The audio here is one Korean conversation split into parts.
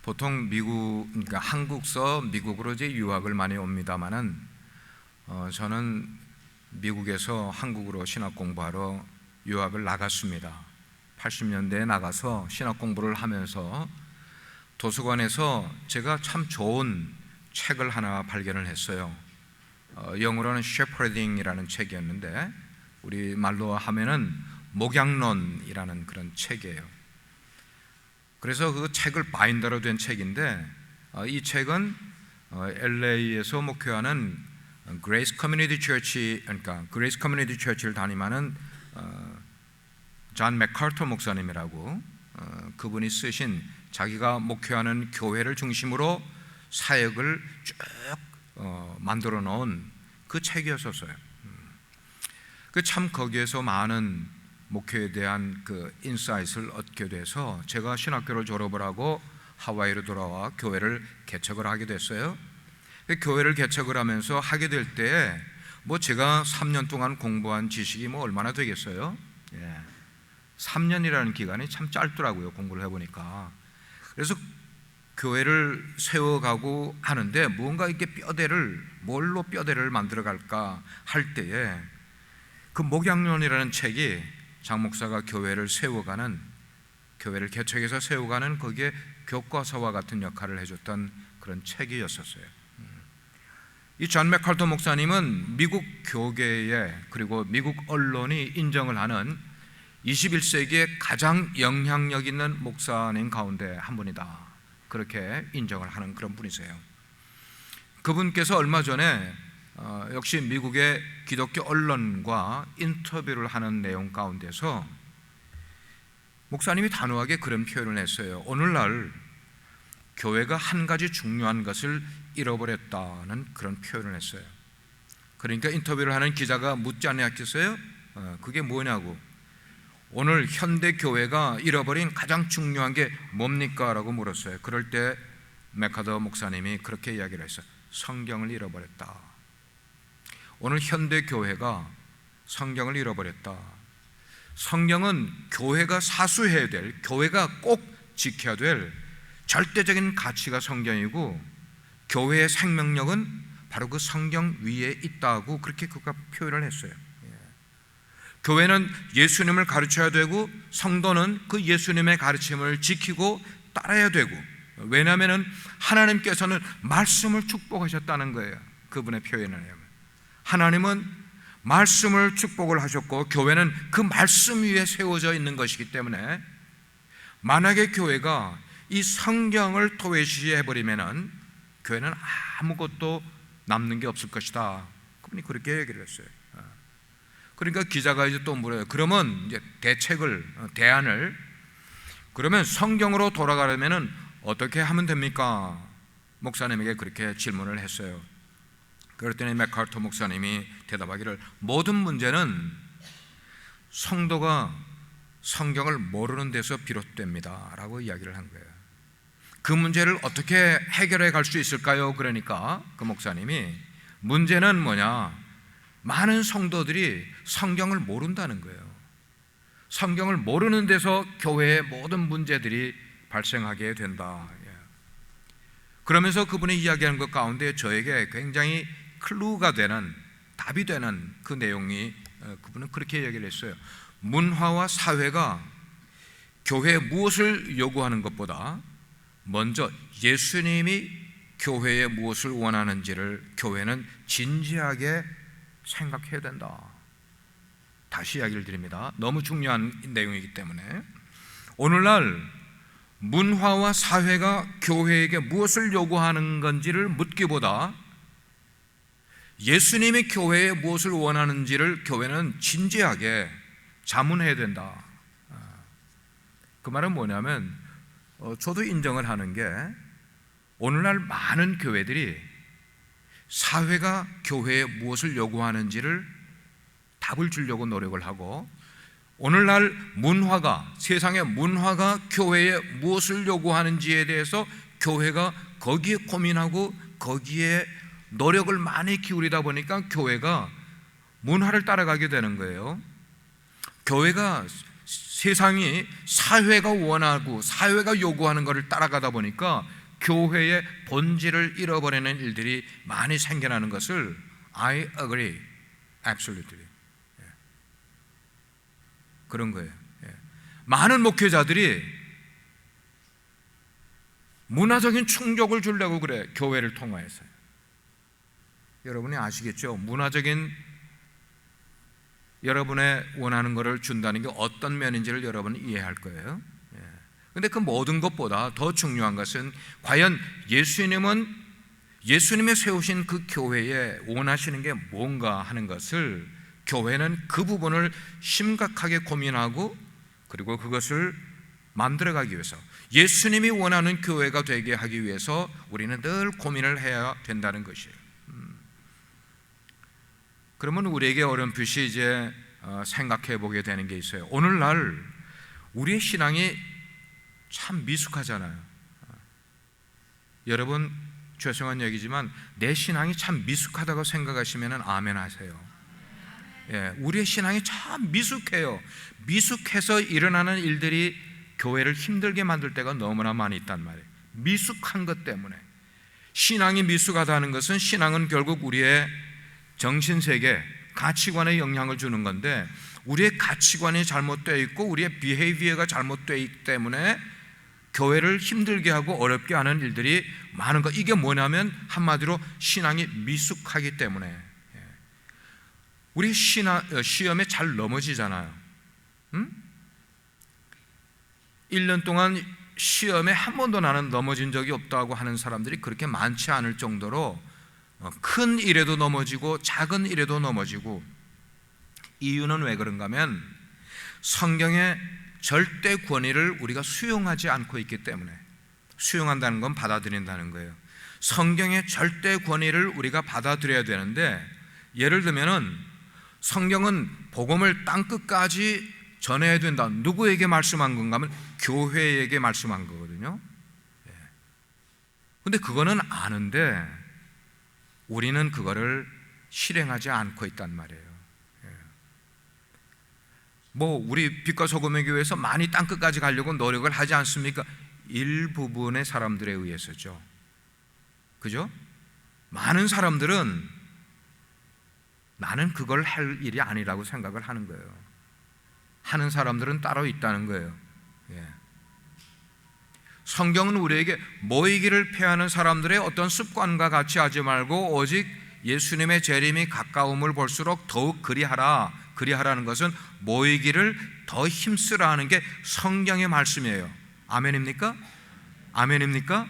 보통 그러니까 한국서 미국으로 이제 유학을 많이 옵니다만은 저는 미국에서 한국으로 신학 공부하러 유학을 나갔습니다. 80년대에 나가서 신학 공부를 하면서 도서관에서 제가 참 좋은 책을 하나 발견을 했어요. 영어로는 shepherding이라는 책이었는데 우리 말로 하면은 목양론이라는 그런 책이에요. 그래서 그 책을 바인더로 된 책인데 이 책은 LA에서 목회하는 그레이스 커뮤니티 처치, 그러니까 그레이스 커뮤니티 처치를 담임하는 존 맥카터 목사님이라고 그분이 쓰신 자기가 목회하는 교회를 중심으로 사역을 쭉 만들어 놓은 그 책이었었어요. 그 참 거기에서 많은 목회에 대한 그 인사이트를 얻게 돼서 제가 신학교를 졸업을 하고 하와이로 돌아와 교회를 개척을 하게 됐어요. 교회를 개척을 하면서 하게 될 때에 제가 3년 동안 공부한 지식이 얼마나 되겠어요? 3년이라는 기간이 참 짧더라고요, 공부를 해보니까. 그래서 교회를 세워가고 하는데 뭔가 이렇게 뭘로 뼈대를 만들어갈까 할 때에 그 목양론이라는 책이 장 목사가 교회를 개척해서 세워가는 거기에 교과서와 같은 역할을 해줬던 그런 책이었었어요. 이 존 맥카터 목사님은 미국 교계에 그리고 미국 언론이 인정을 하는 21세기의 가장 영향력 있는 목사님 가운데 한 분이다, 그렇게 인정을 하는 그런 분이세요. 그분께서 얼마 전에 역시 미국의 기독교 언론과 인터뷰를 하는 내용 가운데서 목사님이 단호하게 그런 표현을 했어요. 오늘날 교회가 한 가지 중요한 것을 잃어버렸다는 그런 표현을 했어요. 그러니까 인터뷰를 하는 기자가 묻지 않았겠어요? 그게 뭐냐고. 오늘 현대 교회가 잃어버린 가장 중요한 게 뭡니까? 라고 물었어요. 그럴 때 맥카더 목사님이 그렇게 이야기를 했어요. 성경을 잃어버렸다. 오늘 현대 교회가 성경을 잃어버렸다. 성경은 교회가 사수해야 될, 교회가 꼭 지켜야 될 절대적인 가치가 성경이고 교회의 생명력은 바로 그 성경 위에 있다고 그렇게 그가 표현을 했어요. 교회는 예수님을 가르쳐야 되고 성도는 그 예수님의 가르침을 지키고 따라야 되고, 왜냐하면 하나님께서는 말씀을 축복하셨다는 거예요. 그분의 표현을 하면 하나님은 말씀을 축복을 하셨고 교회는 그 말씀 위에 세워져 있는 것이기 때문에 만약에 교회가 이 성경을 도외시해버리면 교회는 아무것도 남는 게 없을 것이다. 그분이 그렇게 얘기를 했어요. 그러니까 기자가 이제 또 물어요. 그러면 이제 대안을 그러면 성경으로 돌아가려면 어떻게 하면 됩니까? 목사님에게 그렇게 질문을 했어요. 그랬더니 맥카터 목사님이 대답하기를 모든 문제는 성도가 성경을 모르는 데서 비롯됩니다 라고 이야기를 한 거예요. 그 문제를 어떻게 해결해 갈 수 있을까요? 그러니까 그 목사님이 문제는 뭐냐, 많은 성도들이 성경을 모른다는 거예요. 성경을 모르는 데서 교회의 모든 문제들이 발생하게 된다. 그러면서 그분이 이야기하는 것 가운데 저에게 굉장히 클루가 되는, 답이 되는 그 내용이 그분은 그렇게 얘기를 했어요. 문화와 사회가 교회에 무엇을 요구하는 것보다 먼저 예수님이 교회에 무엇을 원하는지를 교회는 진지하게 생각해야 된다. 다시 이야기를 드립니다. 너무 중요한 내용이기 때문에 오늘날 문화와 사회가 교회에게 무엇을 요구하는 건지를 묻기보다 예수님이 교회에 무엇을 원하는지를 교회는 진지하게 자문해야 된다. 그 말은 뭐냐면 저도 인정을 하는 게 오늘날 많은 교회들이 사회가 교회에 무엇을 요구하는지를 답을 주려고 노력을 하고 오늘날 세상의 문화가 교회에 무엇을 요구하는지에 대해서 교회가 거기에 고민하고 거기에 노력을 많이 기울이다 보니까 교회가 문화를 따라가게 되는 거예요. 교회가 세상이 사회가 원하고 사회가 요구하는 것을 따라가다 보니까 교회의 본질을 잃어버리는 일들이 많이 생겨나는 것을 I agree, absolutely. 그런 거예요. 많은 목회자들이 문화적인 충족을 주려고 그래, 교회를 통해서. 여러분이 아시겠죠? 문화적인 여러분의 원하는 것을 준다는 게 어떤 면인지를 여러분은 이해할 거예요. 그런데 그 모든 것보다 더 중요한 것은 과연 예수님의 세우신 그 교회에 원하시는 게 뭔가 하는 것을, 교회는 그 부분을 심각하게 고민하고 그리고 그것을 만들어가기 위해서, 예수님이 원하는 교회가 되게 하기 위해서 우리는 늘 고민을 해야 된다는 것이에요. 그러면 우리에게 어렴풋이 이제 생각해 보게 되는 게 있어요. 오늘날 우리의 신앙이 참 미숙하잖아요. 여러분, 죄송한 얘기지만 내 신앙이 참 미숙하다고 생각하시면 아멘 하세요. 우리의 신앙이 참 미숙해요. 미숙해서 일어나는 일들이 교회를 힘들게 만들 때가 너무나 많이 있단 말이에요. 미숙한 것 때문에. 신앙이 미숙하다는 것은, 신앙은 결국 우리의 정신세계, 가치관에 영향을 주는 건데, 우리의 가치관이 잘못되어 있고 우리의 비헤이비어가 잘못되어 있기 때문에 교회를 힘들게 하고 어렵게 하는 일들이 많은 것. 이게 뭐냐면 한마디로 신앙이 미숙하기 때문에. 우리 시험에 잘 넘어지잖아요. 1년 동안 시험에 한 번도 나는 넘어진 적이 없다고 하는 사람들이 그렇게 많지 않을 정도로 큰 일에도 넘어지고 작은 일에도 넘어지고. 이유는 왜 그런가 하면 성경의 절대 권위를 우리가 수용하지 않고 있기 때문에. 수용한다는 건 받아들인다는 거예요. 성경의 절대 권위를 우리가 받아들여야 되는데, 예를 들면은 성경은 복음을 땅끝까지 전해야 된다. 누구에게 말씀한 건가 하면 교회에게 말씀한 거거든요. 근데 그거는 아는데 우리는 그거를 실행하지 않고 있단 말이에요. 우리 빛과 소금의 교회에서 많이 땅끝까지 가려고 노력을 하지 않습니까? 일부분의 사람들에 의해서죠. 그죠? 많은 사람들은 나는 그걸 할 일이 아니라고 생각을 하는 거예요. 하는 사람들은 따로 있다는 거예요. 성경은 우리에게 모이기를 패하는 사람들의 어떤 습관과 같이 하지 말고 오직 예수님의 재림이 가까움을 볼수록 더욱 그리하라는 것은 모이기를 더 힘쓰라 하는 게 성경의 말씀이에요. 아멘입니까? 아멘입니까?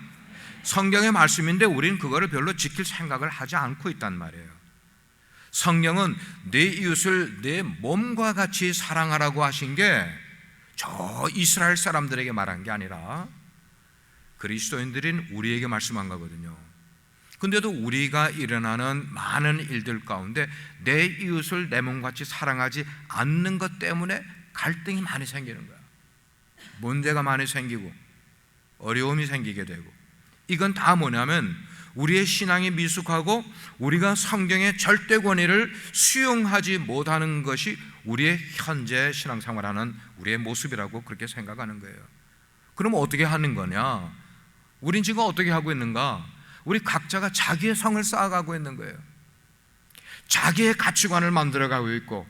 성경의 말씀인데 우리는 그거를 별로 지킬 생각을 하지 않고 있단 말이에요. 성경은 내 이웃을 내 몸과 같이 사랑하라고 하신 게 저 이스라엘 사람들에게 말한 게 아니라 그리스도인들인 우리에게 말씀한 거거든요. 근데도 우리가 일어나는 많은 일들 가운데 내 이웃을 내 몸같이 사랑하지 않는 것 때문에 갈등이 많이 생기는 거야. 문제가 많이 생기고 어려움이 생기게 되고. 이건 다 뭐냐면 우리의 신앙이 미숙하고 우리가 성경의 절대 권위를 수용하지 못하는 것이 우리의 현재 신앙생활하는 우리의 모습이라고 그렇게 생각하는 거예요. 그럼 어떻게 하는 거냐? 우린 지금 어떻게 하고 있는가? 우리 각자가 자기의 성을 쌓아가고 있는 거예요. 자기의 가치관을 만들어가고 있고,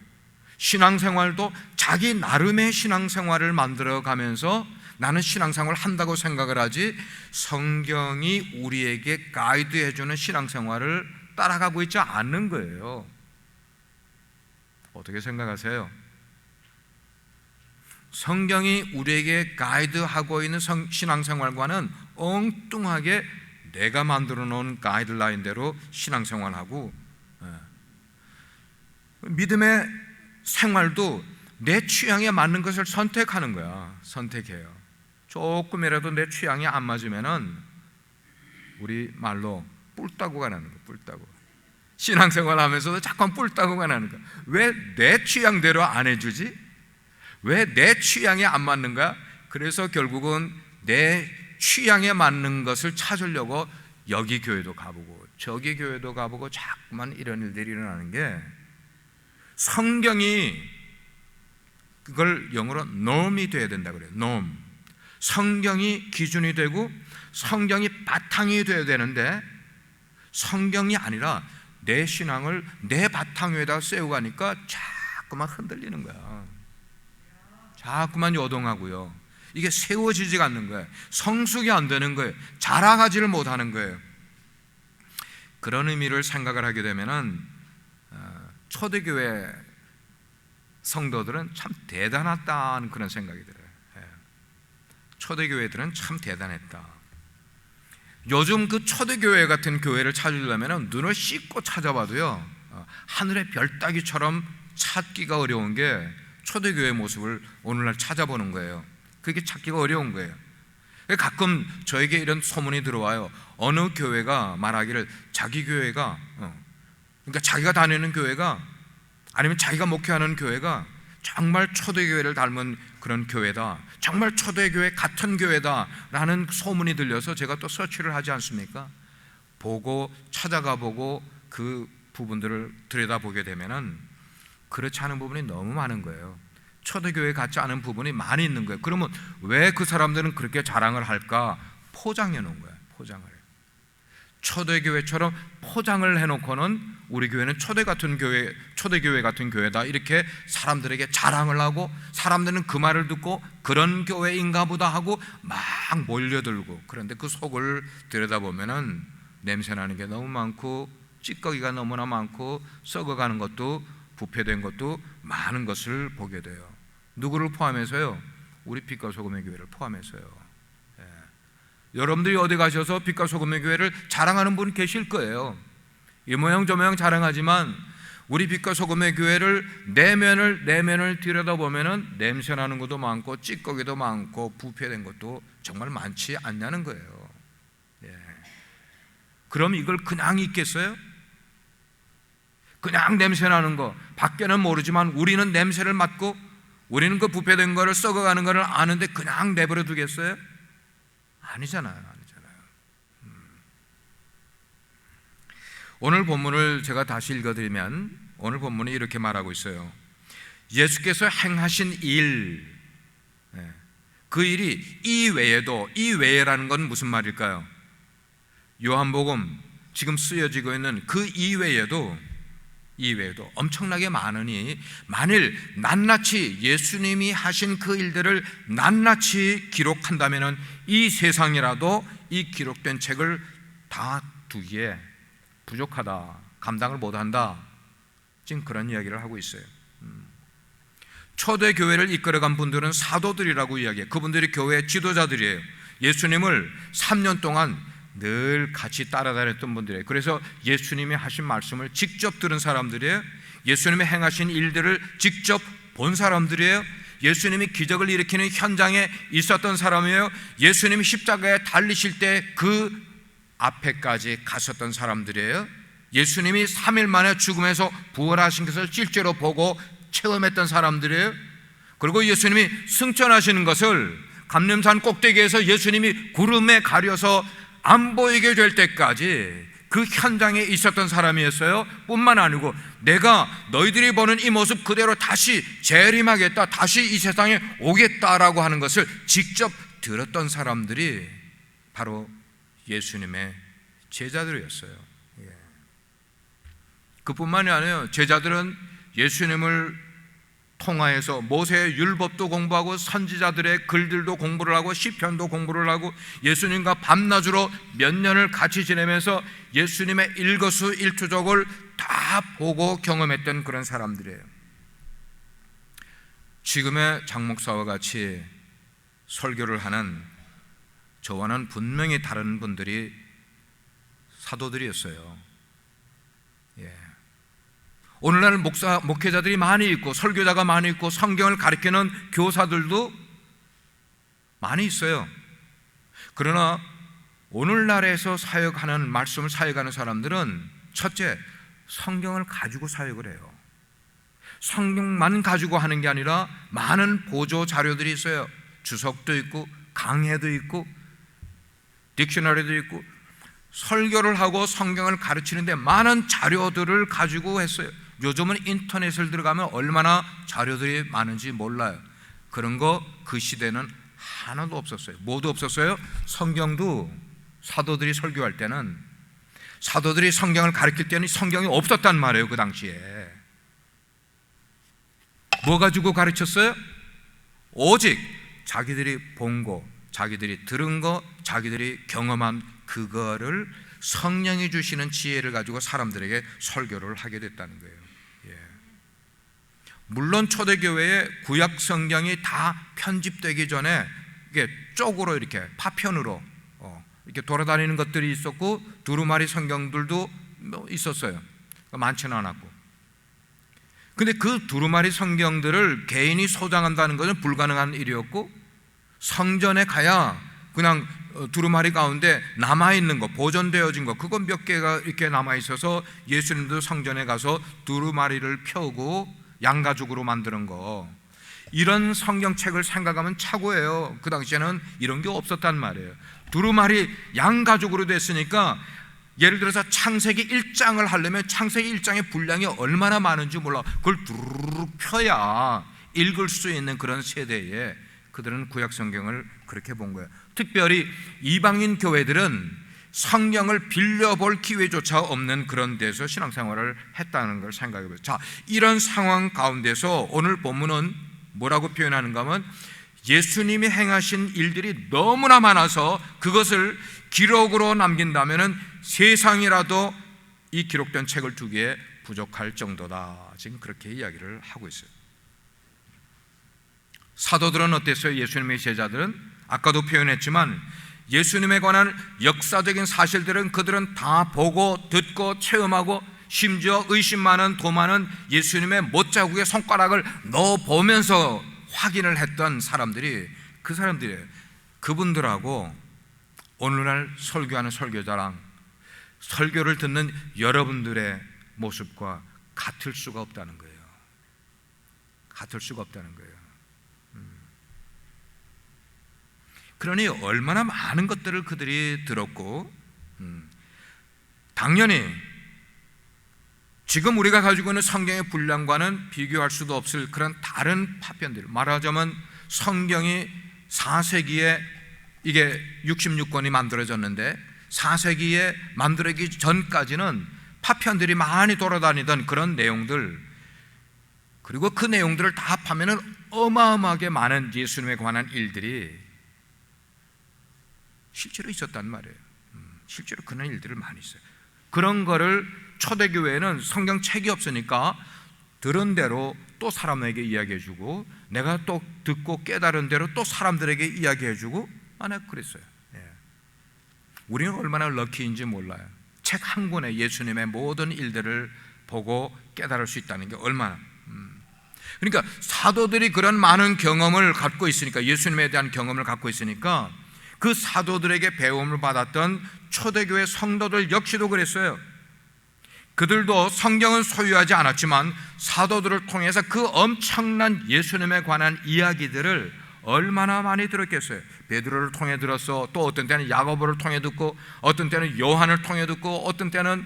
신앙생활도 자기 나름의 신앙생활을 만들어가면서 나는 신앙생활을 한다고 생각을 하지, 성경이 우리에게 가이드해주는 신앙생활을 따라가고 있지 않는 거예요. 어떻게 생각하세요? 성경이 우리에게 가이드하고 있는 신앙생활과는 엉뚱하게 내가 만들어 놓은 가이드라인대로 신앙생활하고, 믿음의 생활도 내 취향에 맞는 것을 선택하는 거야. 선택해요. 조금이라도 내 취향이 안 맞으면은 우리 말로 뿔따구가 나는 거야. 뿔따구. 신앙생활 하면서도 자꾸 뿔따구가 나는 거야. 왜 내 취향대로 안 해주지? 왜 내 취향에 안 맞는가? 그래서 결국은 내 취향에 맞는 것을 찾으려고 여기 교회도 가보고 저기 교회도 가보고 자꾸만 이런 일들이 일어나는 게, 성경이 그걸 영어로 norm이 돼야 된다 그래요. norm. 성경이 기준이 되고 성경이 바탕이 돼야 되는데 성경이 아니라 내 신앙을 내 바탕 위에다 세우고 가니까 자꾸만 흔들리는 거야. 자꾸만 요동하고요. 이게 세워지지가 않는 거예요. 성숙이 안 되는 거예요. 자라가지를 못하는 거예요. 그런 의미를 생각을 하게 되면은 초대교회 성도들은 참 대단하다는 그런 생각이 들어요. 초대교회들은 참 대단했다. 요즘 그 초대교회 같은 교회를 찾으려면 눈을 씻고 찾아봐도요 하늘의 별 따기처럼 찾기가 어려운 게 초대교회 모습을 오늘날 찾아보는 거예요. 그게 찾기가 어려운 거예요. 가끔 저에게 이런 소문이 들어와요. 어느 교회가 말하기를 자기 교회가 그러니까 자기가 다니는 교회가 아니면 자기가 목회하는 교회가 정말 초대교회를 닮은 그런 교회다, 정말 초대교회 같은 교회다 라는 소문이 들려서 제가 또 서치를 하지 않습니까? 보고 찾아가 보고 그 부분들을 들여다보게 되면은 그렇지 않은 부분이 너무 많은 거예요. 초대교회 같지 않은 부분이 많이 있는 거예요. 그러면 왜 그 사람들은 그렇게 자랑을 할까? 포장해 놓은 거예요. 포장을. 초대교회처럼 포장을 해놓고는 우리 교회는 초대교회 같은 교회다 이렇게 사람들에게 자랑을 하고 사람들은 그 말을 듣고 그런 교회인가 보다 하고 막 몰려들고, 그런데 그 속을 들여다보면은 냄새나는 게 너무 많고 찌꺼기가 너무나 많고 썩어가는 것도 부패된 것도 많은 것을 보게 돼요. 누구를 포함해서요? 우리 빛과 소금의 교회를 포함해서요. 여러분들이 어디 가셔서 빛과 소금의 교회를 자랑하는 분 계실 거예요. 이 모양 저 모양 자랑하지만 우리 빛과 소금의 교회를 내면을 들여다보면은 냄새나는 것도 많고 찌꺼기도 많고 부패된 것도 정말 많지 않냐는 거예요. 그럼 이걸 그냥 있겠어요? 그냥 냄새나는 거 밖에는 모르지만 우리는 냄새를 맡고 우리는 그 부패된 거를 썩어가는 거를 아는데 그냥 내버려 두겠어요? 아니잖아요. 오늘 본문을 제가 다시 읽어드리면 오늘 본문이 이렇게 말하고 있어요. 예수께서 행하신 일, 그 일이 이 외에라는 건 무슨 말일까요? 요한복음 지금 쓰여지고 있는 그 이외에도 엄청나게 많으니 만일 낱낱이 예수님이 하신 그 일들을 낱낱이 기록한다면 이 세상이라도 이 기록된 책을 다 두기에 부족하다, 감당을 못한다, 지금 그런 이야기를 하고 있어요. 초대교회를 이끌어간 분들은 사도들이라고 이야기해요. 그분들이 교회의 지도자들이에요. 예수님을 3년 동안 늘 같이 따라다녔던 분들이에요. 그래서 예수님이 하신 말씀을 직접 들은 사람들이에요. 예수님이 행하신 일들을 직접 본 사람들이에요. 예수님이 기적을 일으키는 현장에 있었던 사람이에요. 예수님이 십자가에 달리실 때 그 앞에까지 갔었던 사람들이에요. 예수님이 3일 만에 죽음에서 부활하신 것을 실제로 보고 체험했던 사람들이에요. 그리고 예수님이 승천하시는 것을 감람산 꼭대기에서 예수님이 구름에 가려서 안 보이게 될 때까지 그 현장에 있었던 사람이었어요. 뿐만 아니고 내가 너희들이 보는 이 모습 그대로 다시 재림하겠다, 다시 이 세상에 오겠다라고 하는 것을 직접 들었던 사람들이 바로 예수님의 제자들이었어요. 그뿐만이 아니에요. 제자들은 예수님을 통하여서 모세의 율법도 공부하고 선지자들의 글들도 공부를 하고 시편도 공부를 하고 예수님과 밤낮으로 몇 년을 같이 지내면서 예수님의 일거수일투족을 다 보고 경험했던 그런 사람들이에요. 지금의 장 목사와 같이 설교를 하는 저와는 분명히 다른 분들이 사도들이었어요. 오늘날 목회자들이 많이 있고 설교자가 많이 있고 성경을 가르치는 교사들도 많이 있어요. 그러나 오늘날에서 사역하는 말씀을 사역하는 사람들은 첫째, 성경을 가지고 사역을 해요. 성경만 가지고 하는 게 아니라 많은 보조 자료들이 있어요. 주석도 있고 강해도 있고 딕셔너리도 있고 설교를 하고 성경을 가르치는데 많은 자료들을 가지고 했어요. 요즘은 인터넷을 들어가면 얼마나 자료들이 많은지 몰라요. 그런 거 그 시대는 하나도 없었어요. 뭐도 없었어요? 성경도 사도들이 설교할 때는, 사도들이 성경을 가르칠 때는 성경이 없었단 말이에요. 그 당시에 뭐 가지고 가르쳤어요? 오직 자기들이 본 거, 자기들이 들은 거, 자기들이 경험한 그거를 성령이 주시는 지혜를 가지고 사람들에게 설교를 하게 됐다는 거예요. 예. 물론 초대교회에 구약 성경이 다 편집되기 전에 이게 쪽으로 이렇게 파편으로 이렇게 돌아다니는 것들이 있었고, 두루마리 성경들도 있었어요. 많지는 않았고. 근데 그 두루마리 성경들을 개인이 소장한다는 것은 불가능한 일이었고, 성전에 가야 그냥 두루마리 가운데 남아있는 거, 보존되어진 거, 그건 몇 개가 이렇게 남아있어서 예수님도 성전에 가서 두루마리를 펴고 양가죽으로 만드는 거, 이런 성경책을 생각하면 착오예요. 그 당시에는 이런 게 없었단 말이에요. 두루마리 양가죽으로 됐으니까, 예를 들어서 창세기 1장을 하려면 창세기 1장의 분량이 얼마나 많은지 몰라. 그걸 두루룩 펴야 읽을 수 있는 그런 세대에 그들은 구약 성경을 그렇게 본 거예요. 특별히 이방인 교회들은 성경을 빌려볼 기회조차 없는 그런 데서 신앙생활을 했다는 걸 생각해 보세요. 자, 이런 상황 가운데서 오늘 본문은 뭐라고 표현하는가 하면, 예수님이 행하신 일들이 너무나 많아서 그것을 기록으로 남긴다면 세상이라도 이 기록된 책을 두기에 부족할 정도다. 지금 그렇게 이야기를 하고 있어요. 사도들은 어땠어요? 예수님의 제자들은 아까도 표현했지만 예수님에 관한 역사적인 사실들은 그들은 다 보고 듣고 체험하고, 심지어 의심 많은 도마는 예수님의 못자국에 손가락을 넣어보면서 확인을 했던 사람들이, 그 사람들이에요. 그분들하고 오늘날 설교하는 설교자랑 설교를 듣는 여러분들의 모습과 같을 수가 없다는 거예요. 같을 수가 없다는 거예요. 그러니 얼마나 많은 것들을 그들이 들었고, 당연히 지금 우리가 가지고 있는 성경의 분량과는 비교할 수도 없을 그런 다른 파편들, 말하자면 성경이 4세기에 이게 66권이 만들어졌는데 4세기에 만들어지기 전까지는 파편들이 많이 돌아다니던 그런 내용들, 그리고 그 내용들을 다 합하면 어마어마하게 많은 예수님에 관한 일들이 실제로 있었단 말이에요. 실제로 그런 일들을 많이 있어요. 그런 거를 초대교회는 성경책이 없으니까 들은 대로 또 사람에게 이야기해주고, 내가 또 듣고 깨달은 대로 또 사람들에게 이야기해주고, 그랬어요. 우리는 얼마나 럭키인지 몰라요. 책 한 권에 예수님의 모든 일들을 보고 깨달을 수 있다는 게 얼마나. 그러니까 사도들이 그런 많은 경험을 갖고 있으니까, 예수님에 대한 경험을 갖고 있으니까, 그 사도들에게 배움을 받았던 초대교회 성도들 역시도 그랬어요. 그들도 성경은 소유하지 않았지만 사도들을 통해서 그 엄청난 예수님에 관한 이야기들을 얼마나 많이 들었겠어요. 베드로를 통해 들었어. 또 어떤 때는 야고보를 통해 듣고, 어떤 때는 요한을 통해 듣고, 어떤 때는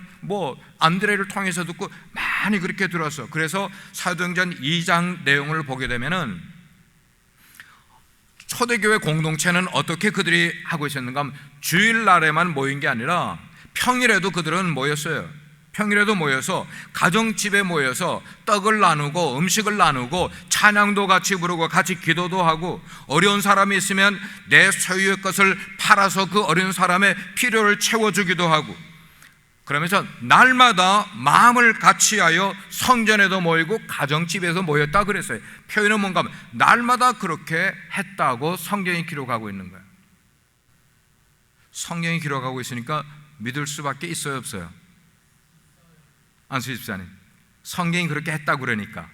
안드레를 통해서 듣고, 많이 그렇게 들었어. 그래서 사도행전 2장 내용을 보게 되면은 초대교회 공동체는 어떻게 그들이 하고 있었는가 하면, 주일날에만 모인 게 아니라 평일에도 그들은 모였어요. 평일에도 모여서 가정집에 모여서 떡을 나누고 음식을 나누고 찬양도 같이 부르고 같이 기도도 하고, 어려운 사람이 있으면 내 소유의 것을 팔아서 그 어려운 사람의 필요를 채워주기도 하고, 그러면서 날마다 마음을 같이하여 성전에도 모이고 가정집에서 모였다 그랬어요. 표현은 뭔가 하면 날마다 그렇게 했다고 성경이 기록하고 있는 거예요. 성경이 기록하고 있으니까 믿을 수밖에 있어요, 없어요? 안수 집사님, 성경이 그렇게 했다고 그러니까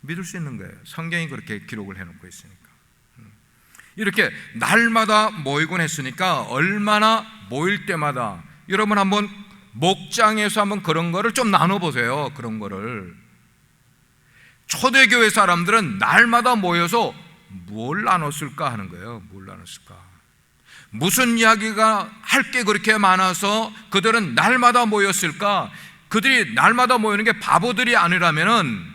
믿을 수 있는 거예요. 성경이 그렇게 기록을 해놓고 있으니까. 이렇게 날마다 모이곤 했으니까 얼마나 모일 때마다, 여러분 한번 목장에서 한번 그런 거를 좀 나눠보세요. 그런 거를 초대교회 사람들은 날마다 모여서 뭘 나눴을까 하는 거예요. 뭘 나눴을까? 무슨 이야기가 할 게 그렇게 많아서 그들은 날마다 모였을까? 그들이 날마다 모이는 게 바보들이 아니라면은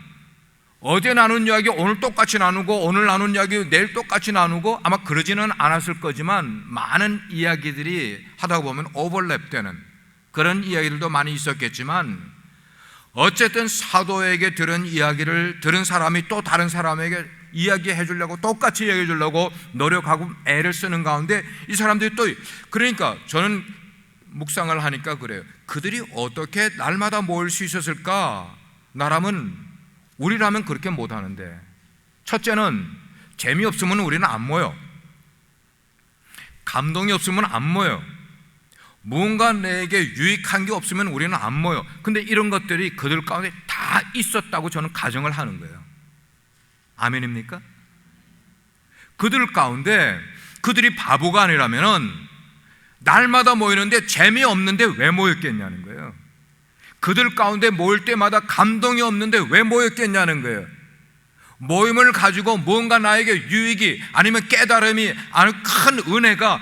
어제 나눈 이야기 오늘 똑같이 나누고 오늘 나눈 이야기 내일 똑같이 나누고 아마 그러지는 않았을 거지만 많은 이야기들이 하다 보면 오버랩되는 그런 이야기들도 많이 있었겠지만 어쨌든 사도에게 들은 이야기를 들은 사람이 또 다른 사람에게 이야기해 주려고 똑같이 얘기해 주려고 노력하고 애를 쓰는 가운데 이 사람들이 또 그러니까 저는 묵상을 하니까 그래요. 그들이 어떻게 날마다 모일 수 있었을까? 우리라면 그렇게 못하는데 첫째는 재미없으면 우리는 안 모여. 감동이 없으면 안 모여. 뭔가 내게 유익한 게 없으면 우리는 안 모여. 근데 이런 것들이 그들 가운데 다 있었다고 저는 가정을 하는 거예요. 아멘입니까? 그들 가운데 그들이 바보가 아니라면 날마다 모이는데 재미없는데 왜 모였겠냐는 거예요. 그들 가운데 모일 때마다 감동이 없는데 왜 모였겠냐는 거예요. 모임을 가지고 뭔가 나에게 유익이 아니면 깨달음이 아니면 큰 은혜가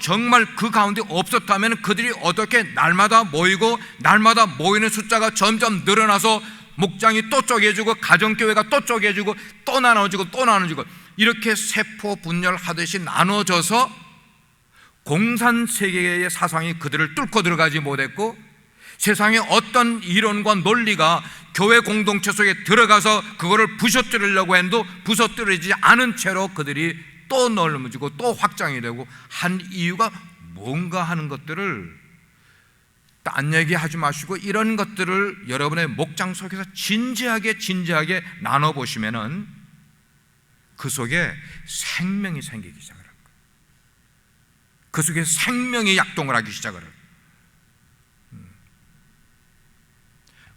정말 그 가운데 없었다면 그들이 어떻게 날마다 모이고 날마다 모이는 숫자가 점점 늘어나서 목장이 또 쪼개지고 가정교회가 또 쪼개지고 또 나눠지고 또 나눠지고 이렇게 세포 분열하듯이 나눠져서 공산세계의 사상이 그들을 뚫고 들어가지 못했고 세상의 어떤 이론과 논리가 교회 공동체 속에 들어가서 그거를 부서뜨리려고 해도 부서뜨리지 않은 채로 그들이 또 넓어지고 또 확장이 되고 한 이유가 뭔가 하는 것들을 딴 얘기하지 마시고 이런 것들을 여러분의 목장 속에서 진지하게 나눠보시면은 그 속에 생명이 생기기 시작을 합니다. 그 속에 생명이 약동을 하기 시작을 합니다.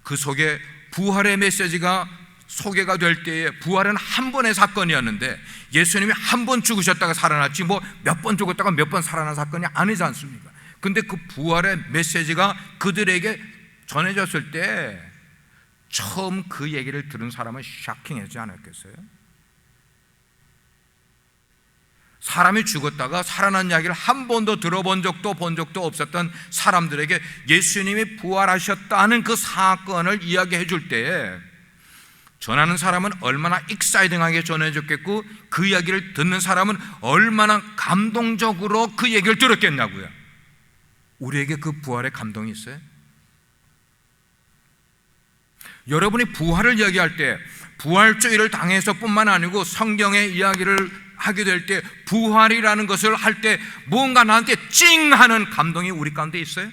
그 속에 부활의 메시지가 소개가 될 때에 부활은 한 번의 사건이었는데 예수님이 한 번 죽으셨다가 살아났지 몇 번 죽었다가 몇 번 살아난 사건이 아니지 않습니까? 근데 그 부활의 메시지가 그들에게 전해졌을 때 처음 그 얘기를 들은 사람은 쇼킹하지 않았겠어요? 사람이 죽었다가 살아난 이야기를 한 번도 들어본 적도 본 적도 없었던 사람들에게 예수님이 부활하셨다는 그 사건을 이야기해 줄 때에 전하는 사람은 얼마나 익사이딩하게 전해줬겠고 그 이야기를 듣는 사람은 얼마나 감동적으로 그 얘기를 들었겠냐고요. 우리에게 그 부활의 감동이 있어요? 여러분이 부활을 이야기할 때 부활주의를 당해서 뿐만 아니고 성경의 이야기를 하게 될 때 부활이라는 것을 할 때 뭔가 나한테 찡 하는 감동이 우리 가운데 있어요?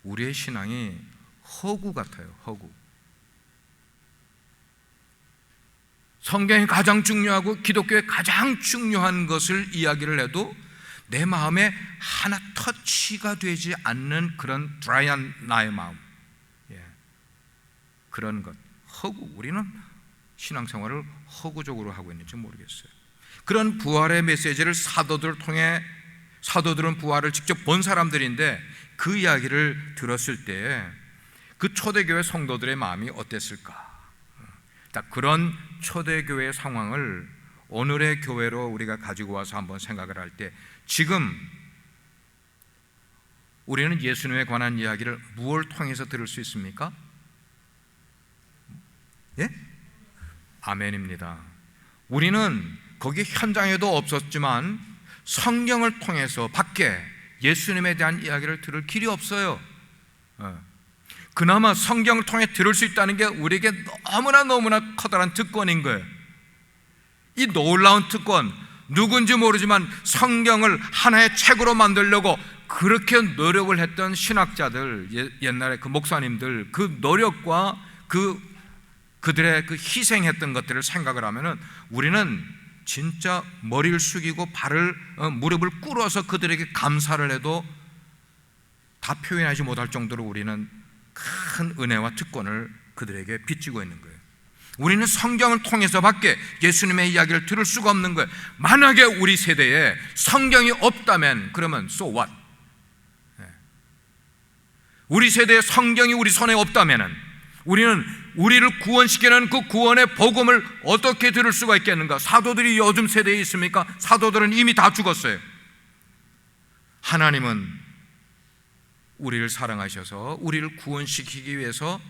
우리의 신앙이 허구 같아요. 허구. 성경이 가장 중요하고 기독교의 가장 중요한 것을 이야기를 해도 내 마음에 하나 터치가 되지 않는 그런 드라이한 나의 마음, 그런 것, 허구. 우리는 신앙생활을 허구적으로 하고 있는지 모르겠어요. 그런 부활의 메시지를 사도들을 통해, 사도들은 부활을 직접 본 사람들인데 그 이야기를 들었을 때 그 초대교회 성도들의 마음이 어땠을까? 그런 초대교회 상황을 오늘의 교회로 우리가 가지고 와서 한번 생각을 할 때 지금 우리는 예수님에 관한 이야기를 무엇을 통해서 들을 수 있습니까? 예? 아멘입니다. 우리는 거기 현장에도 없었지만 성경을 통해서 밖에 예수님에 대한 이야기를 들을 길이 없어요. 그나마 성경을 통해 들을 수 있다는 게 우리에게 너무나 커다란 특권인 거예요. 이 놀라운 특권, 누군지 모르지만 성경을 하나의 책으로 만들려고 그렇게 노력을 했던 신학자들, 옛날에 그 목사님들, 그 노력과 그들의 그 희생했던 것들을 생각을 하면은 우리는 진짜 머리를 숙이고 무릎을 꿇어서 그들에게 감사를 해도 다 표현하지 못할 정도로 우리는 큰 은혜와 특권을 그들에게 빚지고 있는 거예요. 우리는 성경을 통해서밖에 예수님의 이야기를 들을 수가 없는 거예요. 만약에 우리 세대에 성경이 없다면 그러면 so what? 우리 세대에 성경이 우리 손에 없다면 우리는 우리를 구원시키는 그 구원의 복음을 어떻게 들을 수가 있겠는가? 사도들이 요즘 세대에 있습니까? 사도들은 이미 다 죽었어요. 하나님은 우리를 사랑하셔서 우리를 구원시키기 위해서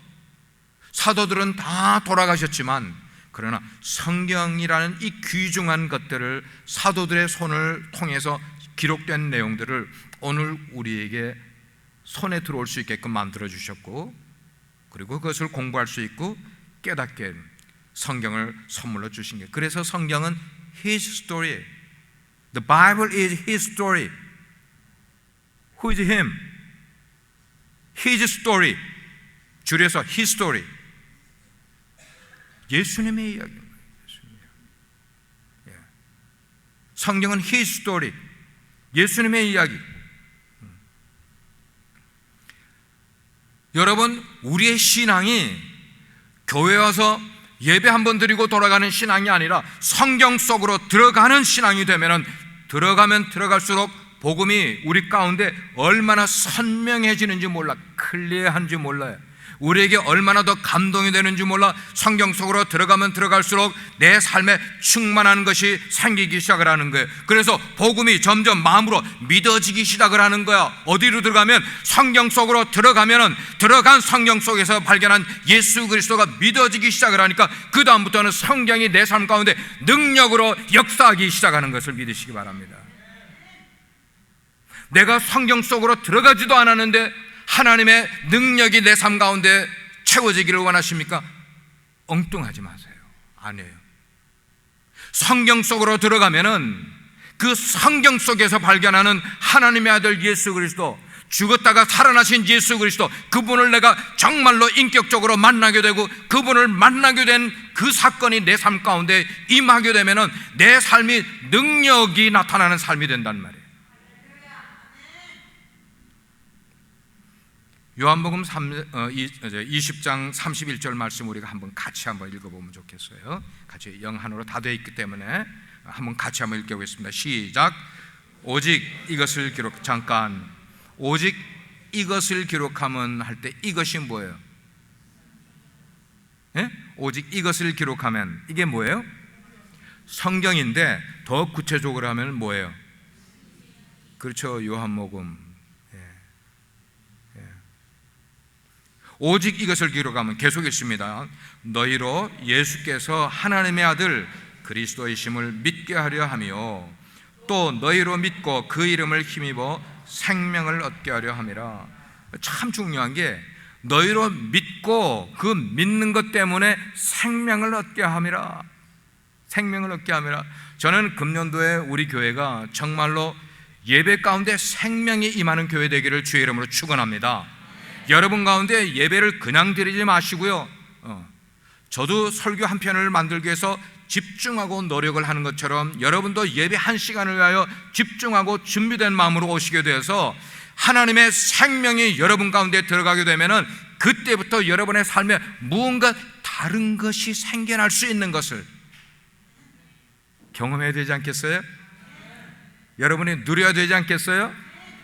사도들은 다 돌아가셨지만, 그러나 성경이라는 이 귀중한 것들을 사도들의 손을 통해서 기록된 내용들을 오늘 우리에게 손에 들어올 수 있게끔 만들어 주셨고, 그리고 그것을 공부할 수 있고 깨닫게 성경을 선물로 주신 게, 그래서 성경은 His story. The Bible is His story. Who is Him? His story. 줄여서 His story. 예수님의 이야기입니다. 성경은 His story. 예수님의 이야기. 여러분, 우리의 신앙이 교회 와서 예배 한번 드리고 돌아가는 신앙이 아니라 성경 속으로 들어가는 신앙이 되면은 들어가면 들어갈수록 복음이 우리 가운데 얼마나 선명해지는지 몰라, 클리어한지 몰라요. 우리에게 얼마나 더 감동이 되는지 몰라. 성경 속으로 들어가면 들어갈수록 내 삶에 충만한 것이 생기기 시작을 하는 거예요. 그래서 복음이 점점 마음으로 믿어지기 시작을 하는 거야. 어디로 들어가면? 성경 속으로 들어가면은 들어간 성경 속에서 발견한 예수 그리스도가 믿어지기 시작을 하니까 그 다음부터는 성경이 내 삶 가운데 능력으로 역사하기 시작하는 것을 믿으시기 바랍니다. 내가 성경 속으로 들어가지도 않았는데 하나님의 능력이 내 삶 가운데 채워지기를 원하십니까? 엉뚱하지 마세요. 아니에요. 성경 속으로 들어가면은 그 성경 속에서 발견하는 하나님의 아들 예수 그리스도, 죽었다가 살아나신 예수 그리스도, 그분을 내가 정말로 인격적으로 만나게 되고 그분을 만나게 된 그 사건이 내 삶 가운데 임하게 되면은 내 삶이 능력이 나타나는 삶이 된단 말이에요. 요한복음 20장 31절 말씀 우리가 같이 한번 읽어보면 좋겠어요. 같이 영한어로 다 되어 있기 때문에 한번 같이 한번 읽어보겠습니다. 시작. 오직 이것을 오직 이것을 기록하면 할 때 이것이 뭐예요? 예? 오직 이것을 기록하면 이게 뭐예요? 성경인데 더 구체적으로 하면 뭐예요? 그렇죠. 요한복음. 오직 이것을 기록하면 계속 있습니다. 너희로 예수께서 하나님의 아들 그리스도이심을 믿게 하려 하며 또 너희로 믿고 그 이름을 힘입어 생명을 얻게 하려 함이라. 참 중요한 게 너희로 믿고 그 믿는 것 때문에 생명을 얻게 함이라. 생명을 얻게 함이라. 저는 금년도에 우리 교회가 정말로 예배 가운데 생명이 임하는 교회 되기를 주의 이름으로 축원합니다. 여러분 가운데 예배를 그냥 드리지 마시고요, 저도 설교 한 편을 만들기 위해서 집중하고 노력을 하는 것처럼 여러분도 예배 한 시간을 위하여 집중하고 준비된 마음으로 오시게 되어서 하나님의 생명이 여러분 가운데 들어가게 되면은 그때부터 여러분의 삶에 무언가 다른 것이 생겨날 수 있는 것을 경험해야 되지 않겠어요? 여러분이 누려야 되지 않겠어요?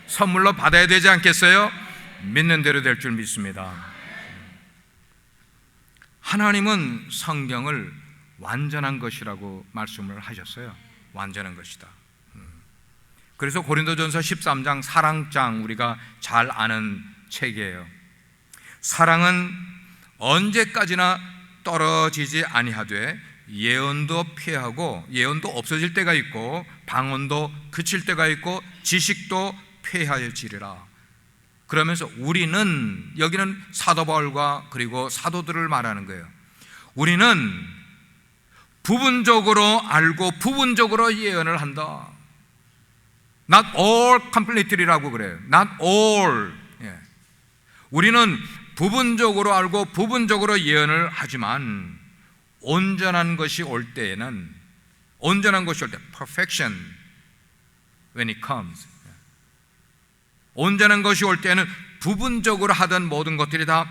선물로 받아야 되지 않겠어요? 믿는 대로 될 줄 믿습니다. 하나님은 성경을 완전한 것이라고 말씀을 하셨어요. 완전한 것이다. 그래서 고린도전서 13장 사랑장 우리가 잘 아는 책이에요. 사랑은 언제까지나 떨어지지 아니하되 예언도 폐하고, 예언도 없어질 때가 있고 방언도 그칠 때가 있고 지식도 폐하여지리라. 그러면서 우리는, 여기는 사도 바울과 그리고 사도들을 말하는 거예요. 우리는 부분적으로 알고 부분적으로 예언을 한다. Not all completely라고 그래요. Not all. 우리는 부분적으로 알고 부분적으로 예언을 하지만 온전한 것이 올 때에는, perfection when it comes, 온전한 것이 올 때는 부분적으로 하던 모든 것들이 다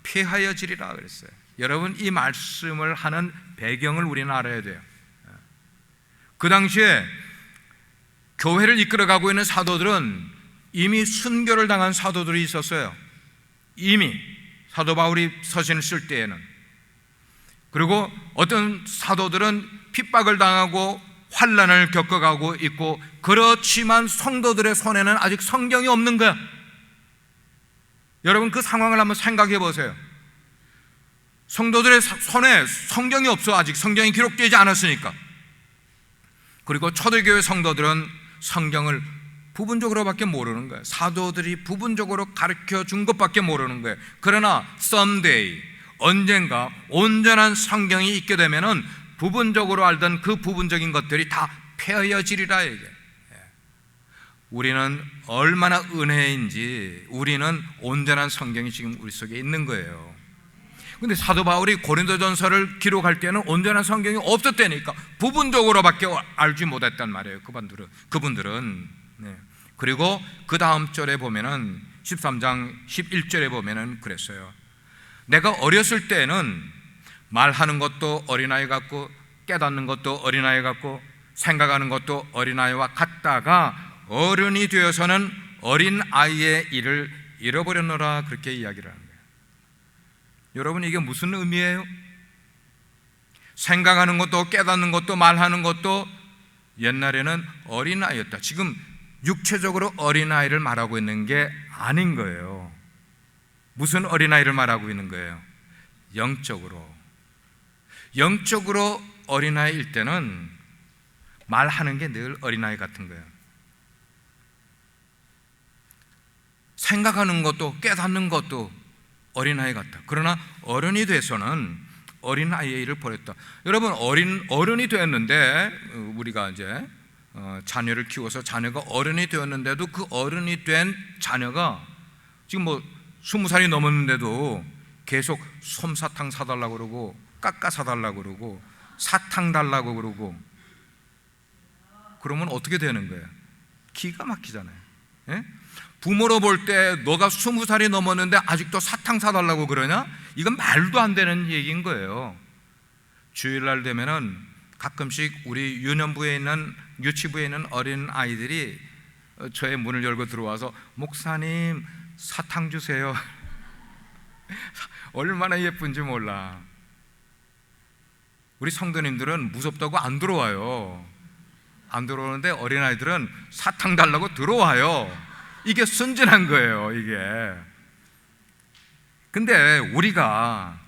폐하여지리라 그랬어요. 여러분, 이 말씀을 하는 배경을 우리는 알아야 돼요. 그 당시에 교회를 이끌어가고 있는 사도들은 이미 순교를 당한 사도들이 있었어요. 이미 사도 바울이 서신을 쓸 때에는. 그리고 어떤 사도들은 핍박을 당하고 환난을 겪어가고 있고, 그렇지만 성도들의 손에는 아직 성경이 없는 거야. 여러분, 그 상황을 한번 생각해 보세요. 성도들의 손에 성경이 없어. 아직 성경이 기록되지 않았으니까. 그리고 초대교회 성도들은 성경을 부분적으로밖에 모르는 거예요. 사도들이 부분적으로 가르쳐 준 것밖에 모르는 거예요. 그러나 someday, 언젠가 온전한 성경이 있게 되면은 부분적으로 알던 그 부분적인 것들이 다 패여지리라. 이게 우리는 얼마나 은혜인지, 우리는 온전한 성경이 지금 우리 속에 있는 거예요. 근데 사도 바울이 고린도전서를 기록할 때는 온전한 성경이 없었다니까, 부분적으로밖에 알지 못했단 말이에요. 그분들은. 네. 그리고 그 다음 절에 보면은 13장 11절에 보면은 그랬어요. 내가 어렸을 때는 말하는 것도 어린아이 같고, 깨닫는 것도 어린아이 같고, 생각하는 것도 어린아이와 같다가 어른이 되어서는 어린아이의 일을 잃어버렸노라. 그렇게 이야기를 하는 거예요. 여러분, 이게 무슨 의미예요? 생각하는 것도 깨닫는 것도 말하는 것도 옛날에는 어린아이였다. 지금 육체적으로 어린아이를 말하고 있는 게 아닌 거예요. 무슨 어린아이를 말하고 있는 거예요? 영적으로 어린아이일 때는 말하는 게 늘 어린아이 같은 거예요. 생각하는 것도 깨닫는 것도 어린아이 같다. 그러나 어른이 돼서는 어린아이의 일을 버렸다. 여러분, 어른이 되었는데, 우리가 이제 자녀를 키워서 자녀가 어른이 되었는데도 그 어른이 된 자녀가 지금 20살이 넘었는데도 계속 솜사탕 사달라고 그러고, 깎아 사달라고 그러고, 사탕 달라고 그러고, 그러면 어떻게 되는 거예요? 기가 막히잖아요. 예? 부모로 볼 때 너가 20살이 넘었는데 아직도 사탕 사달라고 그러냐? 이건 말도 안 되는 얘기인 거예요. 주일날 되면은 가끔씩 우리 유치부에 있는 어린 아이들이 저의 문을 열고 들어와서, 목사님 사탕 주세요. 얼마나 예쁜지 몰라. 우리 성도님들은 무섭다고 안 들어와요. 안 들어오는데 어린아이들은 사탕 달라고 들어와요. 이게 순진한 거예요, 이게. 근데 우리가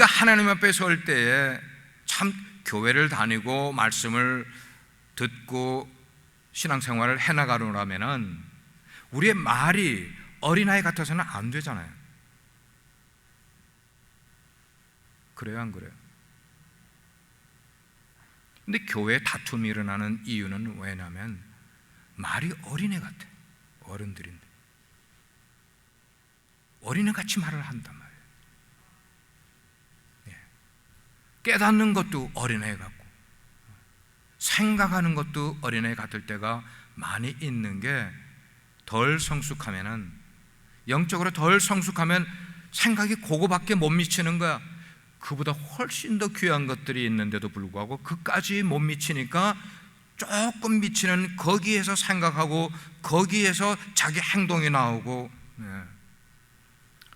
하나님 앞에 설 때에 참 교회를 다니고 말씀을 듣고 신앙생활을 해나가려면은 우리의 말이 어린아이 같아서는 안 되잖아요. 그래요, 안 그래요? 근데 교회에 다툼이 일어나는 이유는 왜냐면 말이 어린애 같아. 어른들인데 어린애같이 말을 한단 말이에요. 예. 깨닫는 것도 어린애 같고, 생각하는 것도 어린애 같을 때가 많이 있는 게, 덜 성숙하면은, 영적으로 덜 성숙하면 생각이 그거밖에 못 미치는 거야. 그보다 훨씬 더 귀한 것들이 있는데도 불구하고 그까지 못 미치니까 조금 미치는 거기에서 생각하고 거기에서 자기 행동이 나오고.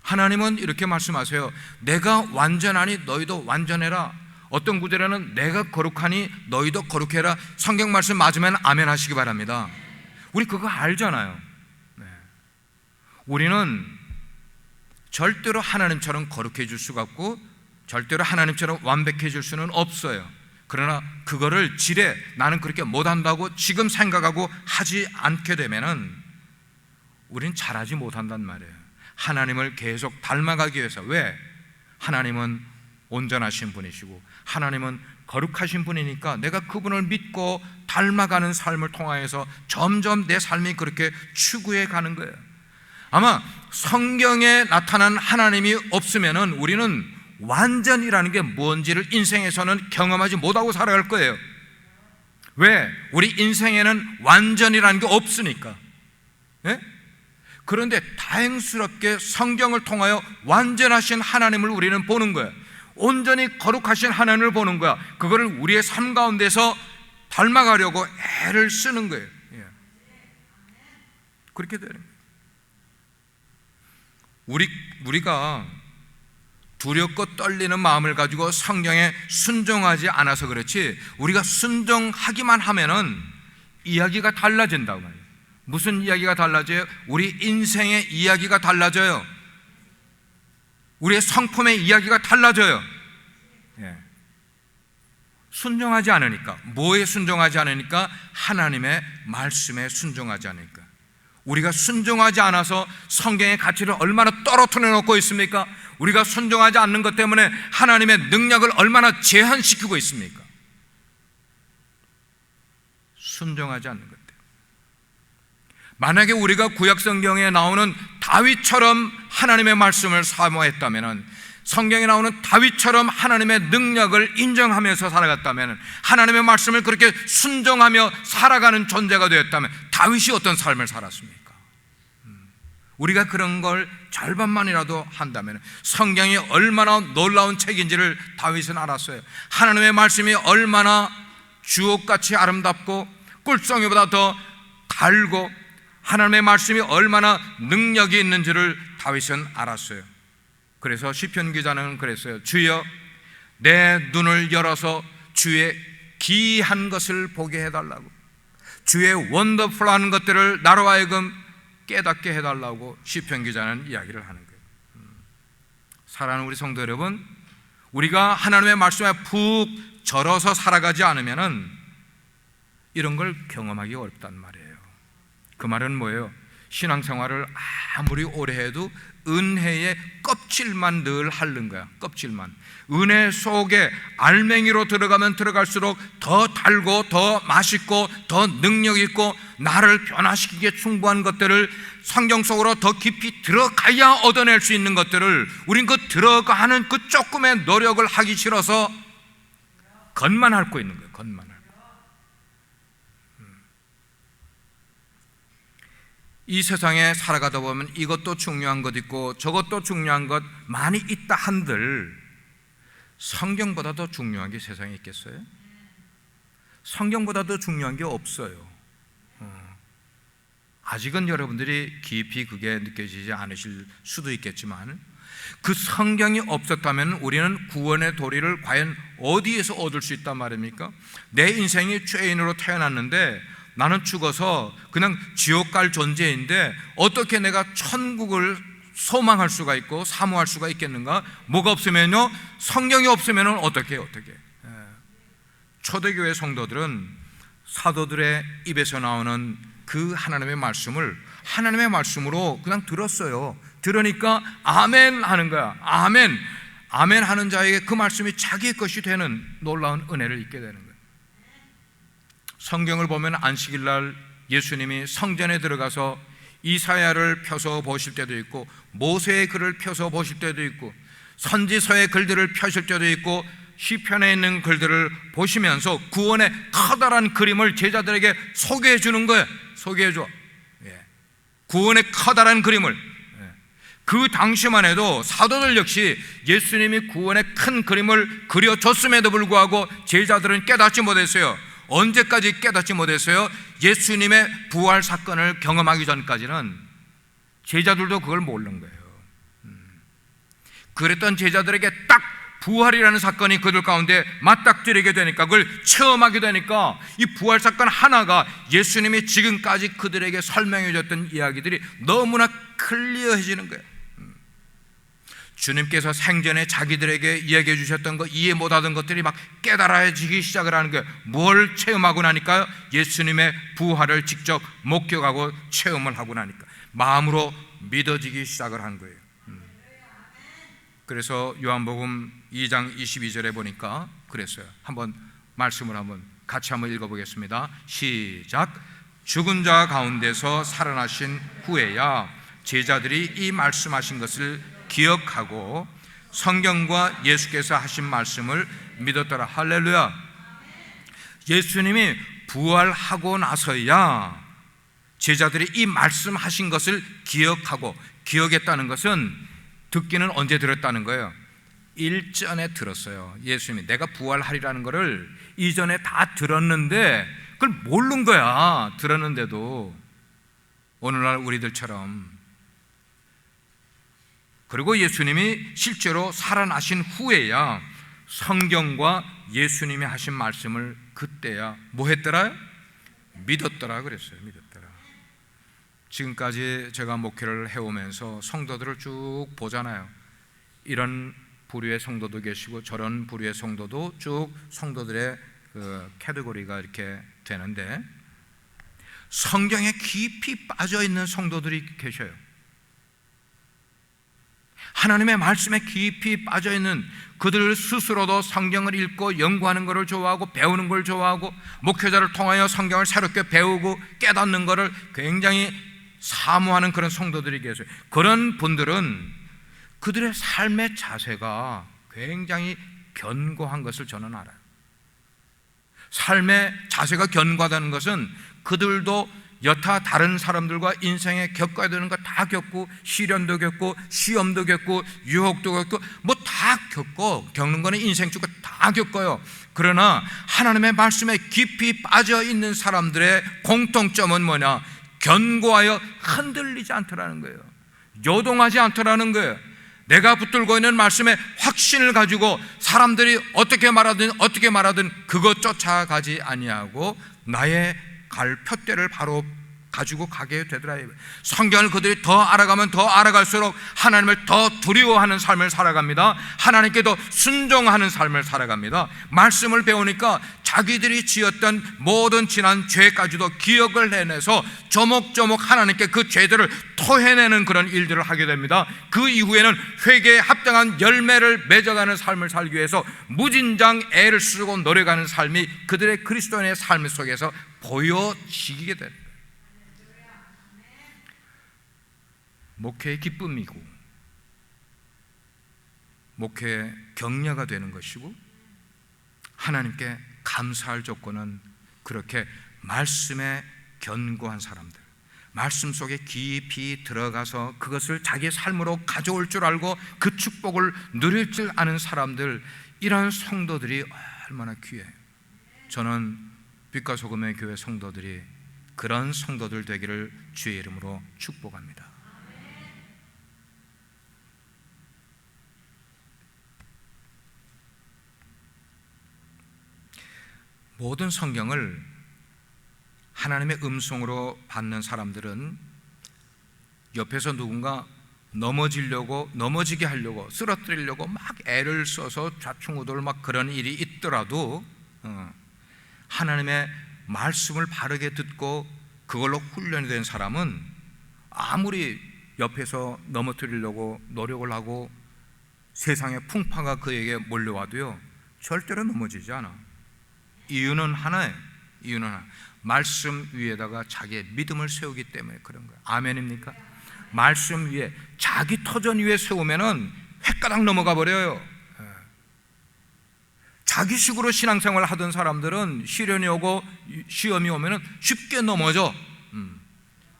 하나님은 이렇게 말씀하세요. 내가 완전하니 너희도 완전해라. 어떤 구절에는 내가 거룩하니 너희도 거룩해라. 성경 말씀 맞으면 아멘 하시기 바랍니다. 우리 그거 알잖아요. 우리는 절대로 하나님처럼 거룩해질 수가 없고 절대로 하나님처럼 완벽해질 수는 없어요. 그러나 그거를 나는 그렇게 못한다고 지금 생각하고 하지 않게 되면은 우린 잘하지 못한단 말이에요. 하나님을 계속 닮아가기 위해서. 왜? 하나님은 온전하신 분이시고 하나님은 거룩하신 분이니까 내가 그분을 믿고 닮아가는 삶을 통하여서 점점 내 삶이 그렇게 추구해 가는 거예요. 아마 성경에 나타난 하나님이 없으면은 우리는 완전이라는 게 뭔지를 인생에서는 경험하지 못하고 살아갈 거예요. 왜? 우리 인생에는 완전이라는 게 없으니까. 예? 그런데 다행스럽게 성경을 통하여 완전하신 하나님을 우리는 보는 거예요. 온전히 거룩하신 하나님을 보는 거야. 그거를 우리의 삶 가운데서 닮아가려고 애를 쓰는 거예요. 예. 그렇게 되는 거예요. 우리가 두렵고 떨리는 마음을 가지고 성경에 순종하지 않아서 그렇지, 우리가 순종하기만 하면은 이야기가 달라진다고 말이에요. 무슨 이야기가 달라져요? 우리 인생의 이야기가 달라져요. 우리의 성품의 이야기가 달라져요. 예. 순종하지 않으니까. 뭐에 순종하지 않으니까? 하나님의 말씀에 순종하지 않으니까. 우리가 순종하지 않아서 성경의 가치를 얼마나 떨어뜨려 놓고 있습니까? 우리가 순종하지 않는 것 때문에 하나님의 능력을 얼마나 제한시키고 있습니까? 순종하지 않는 것 때문에. 만약에 우리가 구약 성경에 나오는 다윗처럼 하나님의 말씀을 사모했다면, 성경에 나오는 다윗처럼 하나님의 능력을 인정하면서 살아갔다면, 하나님의 말씀을 그렇게 순종하며 살아가는 존재가 되었다면 다윗이 어떤 삶을 살았습니까? 우리가 그런 걸 절반만이라도 한다면, 성경이 얼마나 놀라운 책인지를 다윗은 알았어요. 하나님의 말씀이 얼마나 주옥같이 아름답고 꿀송이보다 더 달고 하나님의 말씀이 얼마나 능력이 있는지를 다윗은 알았어요. 그래서 시편 기자는 그랬어요. 주여, 내 눈을 열어서 주의 기이한 것을 보게 해달라고, 주의 원더풀한 것들을 나로 하여금 깨닫게 해달라고 시편 기자는 이야기를 하는 거예요. 사랑하는 우리 성도 여러분, 우리가 하나님의 말씀에 푹 절어서 살아가지 않으면 이런 걸 경험하기 어렵단 말이에요. 그 말은 뭐예요? 신앙생활을 아무리 오래 해도 은혜의 껍질만 늘 핥는 거야. 껍질만. 은혜 속에 알맹이로 들어가면 들어갈수록 더 달고 더 맛있고 더 능력 있고 나를 변화시키기에 충분한 것들을, 성경 속으로 더 깊이 들어가야 얻어낼 수 있는 것들을 우린 그 들어가는 그 조금의 노력을 하기 싫어서 겉만 핥고 있는 거예요. 겉만 핥고. 이 세상에 살아가다 보면 이것도 중요한 것 있고 저것도 중요한 것 많이 있다 한들 성경보다 더 중요한 게 세상에 있겠어요? 성경보다 더 중요한 게 없어요. 아직은 여러분들이 깊이 그게 느껴지지 않으실 수도 있겠지만, 그 성경이 없었다면 우리는 구원의 도리를 과연 어디에서 얻을 수 있단 말입니까? 내 인생이 죄인으로 태어났는데 나는 죽어서 그냥 지옥 갈 존재인데 어떻게 내가 천국을 소망할 수가 있고 사모할 수가 있겠는가? 뭐가 없으면요? 성경이 없으면 어떻게 해요? 초대교회 성도들은 사도들의 입에서 나오는 그 하나님의 말씀을 하나님의 말씀으로 그냥 들었어요. 들으니까 아멘 하는 거야. 아멘. 아멘 하는 자에게 그 말씀이 자기의 것이 되는 놀라운 은혜를 잊게 되는 거예요. 성경을 보면 안식일 날 예수님이 성전에 들어가서 이사야를 펴서 보실 때도 있고 모세의 글을 펴서 보실 때도 있고 선지서의 글들을 펴실 때도 있고 시편에 있는 글들을 보시면서 구원의 커다란 그림을 제자들에게 소개해 주는 거예요. 소개해 줘. 구원의 커다란 그림을. 그 당시만 해도 사도들 역시 예수님이 구원의 큰 그림을 그려줬음에도 불구하고 제자들은 깨닫지 못했어요. 언제까지 깨닫지 못했어요? 예수님의 부활 사건을 경험하기 전까지는 제자들도 그걸 모르는 거예요. 그랬던 제자들에게 딱 부활이라는 사건이 그들 가운데 맞닥뜨리게 되니까, 그걸 체험하게 되니까 이 부활 사건 하나가 예수님이 지금까지 그들에게 설명해 줬던 이야기들이 너무나 클리어해지는 거예요. 주님께서 생전에 자기들에게 이야기해 주셨던 것, 이해 못하던 것들이 막 깨달아지기 시작을 하는 거예요. 뭘 체험하고 나니까요? 예수님의 부활을 직접 목격하고 체험을 하고 나니까 마음으로 믿어지기 시작을 한 거예요. 그래서 요한복음 2장 22절에 보니까 그랬어요. 한번 말씀을 같이 한번 읽어보겠습니다. 시작. 죽은 자 가운데서 살아나신 후에야 제자들이 이 말씀하신 것을 기억하고 성경과 예수께서 하신 말씀을 믿었더라. 할렐루야. 예수님이 부활하고 나서야 제자들이 이 말씀하신 것을 기억하고, 기억했다는 것은 듣기는 언제 들었다는 거예요? 일전에 들었어요. 예수님이 내가 부활하리라는 것을 이전에 다 들었는데 그걸 모르는 거야. 들었는데도 오늘날 우리들처럼 그리고 예수님이 실제로 살아나신 후에야 성경과 예수님이 하신 말씀을 그때야 뭐 했더라? 믿었더라 그랬어요. 믿었더라. 지금까지 제가 목회를 해오면서 성도들을 쭉 보잖아요. 이런 부류의 성도도 계시고 저런 부류의 성도도 쭉 성도들의 그 카테고리가 이렇게 되는데, 성경에 깊이 빠져있는 성도들이 계셔요. 하나님의 말씀에 깊이 빠져있는 그들 스스로도 성경을 읽고 연구하는 것을 좋아하고 배우는 걸 좋아하고 목회자를 통하여 성경을 새롭게 배우고 깨닫는 것을 굉장히 사모하는 그런 성도들이 계세요. 그런 분들은 그들의 삶의 자세가 굉장히 견고한 것을 저는 알아요. 삶의 자세가 견고하다는 것은 그들도 여타 다른 사람들과 인생에 겪어야 되는 거 다 겪고, 시련도 겪고 시험도 겪고 유혹도 겪고 뭐 다 겪는 거는 인생 쭉 다 겪어요. 그러나 하나님의 말씀에 깊이 빠져 있는 사람들의 공통점은 뭐냐? 견고하여 흔들리지 않더라는 거예요. 요동하지 않더라는 거예요. 내가 붙들고 있는 말씀에 확신을 가지고 사람들이 어떻게 말하든 그것 쫓아가지 아니하고 나의 갈 표대를 바로 가지고 가게 되더라. 성경을 그들이 더 알아가면 더 알아갈수록 하나님을 더 두려워하는 삶을 살아갑니다. 하나님께 더 순종하는 삶을 살아갑니다. 말씀을 배우니까 자기들이 지었던 모든 지난 죄까지도 기억을 해내서 조목조목 하나님께 그 죄들을 토해내는 그런 일들을 하게 됩니다. 그 이후에는 회개에 합당한 열매를 맺어가는 삶을 살기 위해서 무진장 애를 쓰고 노력하는 삶이 그들의 그리스도인의 삶 속에서 보여지게 됩니다. 목회의 기쁨이고 목회의 격려가 되는 것이고, 하나님께 감사할 조건은 그렇게 말씀에 견고한 사람들, 말씀 속에 깊이 들어가서 그것을 자기의 삶으로 가져올 줄 알고 그 축복을 누릴 줄 아는 사람들, 이런 성도들이 얼마나 귀해요. 저는 빛과 소금의 교회 성도들이 그런 성도들 되기를 주의 이름으로 축복합니다. 모든 성경을 하나님의 음성으로 받는 사람들은 옆에서 누군가 넘어지게 하려고, 쓰러뜨리려고 막 애를 써서 좌충우돌 막 그런 일이 있더라도 하나님의 말씀을 바르게 듣고 그걸로 훈련이 된 사람은 아무리 옆에서 넘어뜨리려고 노력을 하고 세상의 풍파가 그에게 몰려와도요 절대로 넘어지지 않아. 이유는 하나예요. 이유는 하나. 말씀 위에다가 자기의 믿음을 세우기 때문에 그런 거예요. 아멘입니까? 말씀 위에, 자기 터전 위에 세우면은 횟가닥 넘어가 버려요. 자기식으로 신앙생활을 하던 사람들은 시련이 오고 시험이 오면은 쉽게 넘어져.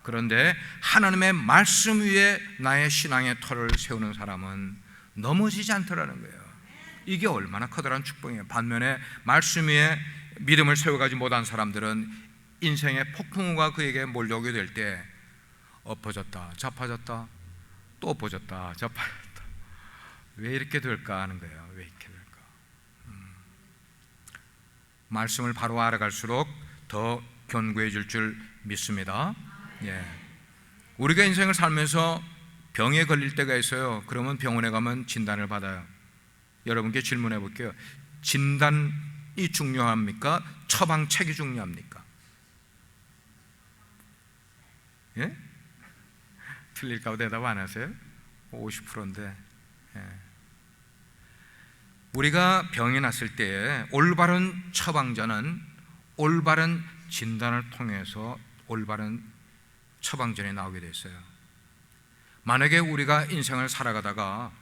그런데 하나님의 말씀 위에 나의 신앙의 터를 세우는 사람은 넘어지지 않더라는 거예요. 이게 얼마나 커다란 축복이에요. 반면에 말씀 위에 믿음을 세워가지 못한 사람들은 인생의 폭풍우가 그에게 몰려오게 될 때 엎어졌다 자빠졌다 또 엎어졌다 자빠졌다, 왜 이렇게 될까 하는 거예요. 왜 이렇게 될까? 말씀을 바로 알아갈수록 더 견고해질 줄 믿습니다. 예. 우리가 인생을 살면서 병에 걸릴 때가 있어요. 그러면 병원에 가면 진단을 받아요. 여러분께 질문해 볼게요. 진단이 중요합니까? 처방책이 중요합니까? 예? 틀릴까 봐 대답 안 하세요? 50%인데. 예. 우리가 병이 났을 때 올바른 처방전은 올바른 진단을 통해서 올바른 처방전이 나오게 됐어요. 만약에 우리가 인생을 살아가다가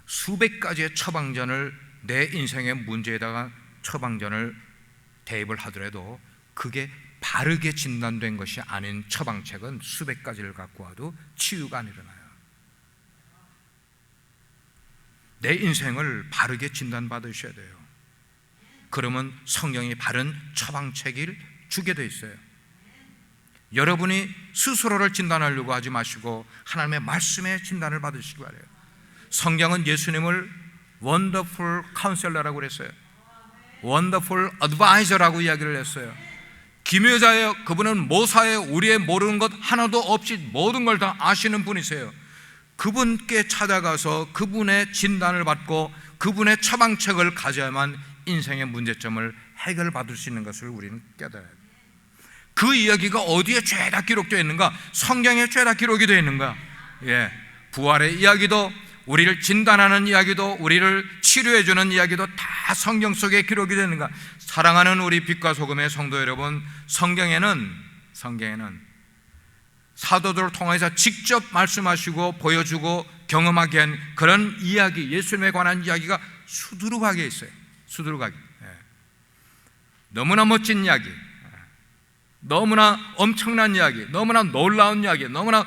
수백 가지의 처방전을 내 인생의 문제에다가 처방전을 대입을 하더라도 그게 바르게 진단된 것이 아닌 처방책은 수백 가지를 갖고 와도 치유가 안 일어나요. 내 인생을 바르게 진단받으셔야 돼요. 그러면 성경이 바른 처방책을 주게 돼 있어요. 여러분이 스스로를 진단하려고 하지 마시고 하나님의 말씀의 진단을 받으시기 바라요. 성경은 예수님을 원더풀 카운셀러라고 그랬어요. 원더풀 어드바이저라고 이야기를 했어요. 기묘자예요. 그분은 모사에 우리의 모르는 것 하나도 없이 모든 걸 다 아시는 분이세요. 그분께 찾아가서 그분의 진단을 받고 그분의 처방책을 가져야만 인생의 문제점을 해결받을 수 있는 것을 우리는 깨달아야 돼요. 그 이야기가 어디에 죄다 기록되어 있는가? 성경에 죄다 기록이 되어 있는가? 부활의 이야기도, 우리를 진단하는 이야기도, 우리를 치료해주는 이야기도 다 성경 속에 기록이 되어 있는가? 사랑하는 우리 빛과 소금의 성도 여러분, 성경에는 사도들을 통해서 직접 말씀하시고 보여주고 경험하게 한 그런 이야기, 예수님에 관한 이야기가 수두룩하게 있어요. 수두룩하게. 너무나 멋진 이야기, 너무나 엄청난 이야기, 너무나 놀라운 이야기, 너무나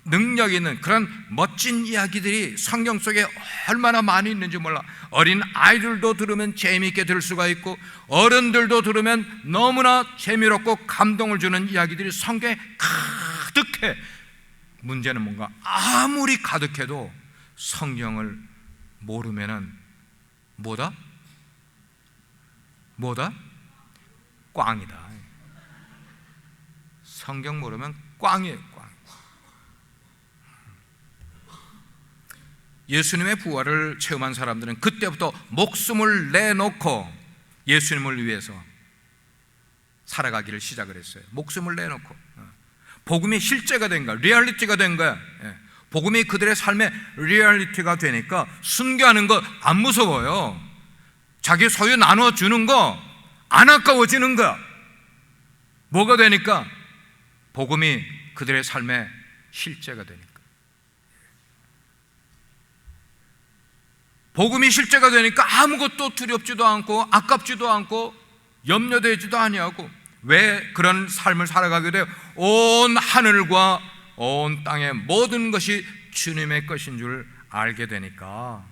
능력 있는 그런 멋진 이야기들이 성경 속에 얼마나 많이 있는지 몰라. 어린 아이들도 들으면 재미있게 들을 수가 있고 어른들도 들으면 너무나 재미롭고 감동을 주는 이야기들이 성경에 가득해. 문제는 뭔가? 아무리 가득해도 성경을 모르면은 뭐다? 꽝이다. 성경 모르면 꽝이에요. 꽝. 예수님의 부활을 체험한 사람들은 그때부터 목숨을 내놓고 예수님을 위해서 살아가기를 시작을 했어요. 목숨을 내놓고 복음이 실제가 된 거야. 리얼리티가 된 거야. 복음이 그들의 삶의 리얼리티가 되니까 순교하는 거 안 무서워요. 자기 소유 나눠주는 거 안 아까워지는 거야. 뭐가 되니까? 복음이 그들의 삶의 실제가 되니까. 복음이 실제가 되니까 아무것도 두렵지도 않고 아깝지도 않고 염려되지도 아니하고. 왜 그런 삶을 살아가게 돼요? 온 하늘과 온 땅의 모든 것이 주님의 것인 줄 알게 되니까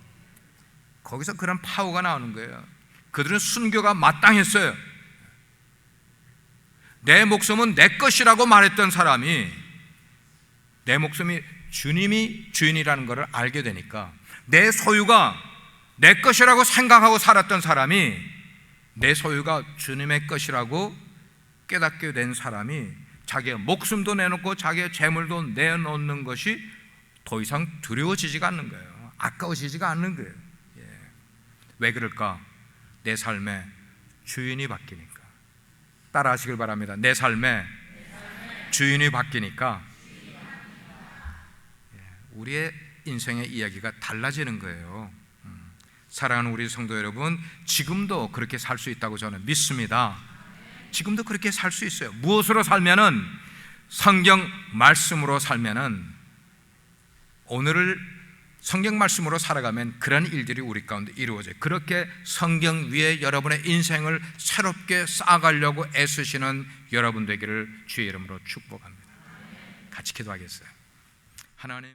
거기서 그런 파워가 나오는 거예요. 그들은 순교가 마땅했어요. 내 목숨은 내 것이라고 말했던 사람이 내 목숨이 주님이 주인이라는 것을 알게 되니까, 내 소유가 내 것이라고 생각하고 살았던 사람이 내 소유가 주님의 것이라고 깨닫게 된 사람이 자기의 목숨도 내놓고 자기의 재물도 내놓는 것이 더 이상 두려워지지가 않는 거예요. 아까워지지가 않는 거예요. 왜 그럴까? 내 삶의 주인이 바뀌니까. 따라 하시길 바랍니다. 내 삶의 주인이 바뀌니까 우리의 인생의 이야기가 달라지는 거예요. 사랑하는 우리 성도 여러분, 지금도 그렇게 살 수 있다고 저는 믿습니다. 지금도 그렇게 살 수 있어요. 무엇으로 살면은? 성경 말씀으로 살면은, 오늘을 성경 말씀으로 살아가면 그런 일들이 우리 가운데 이루어져요. 그렇게 성경 위에 여러분의 인생을 새롭게 쌓아가려고 애쓰시는 여러분 되기를 주의 이름으로 축복합니다. 같이 기도하겠어요. 하나님,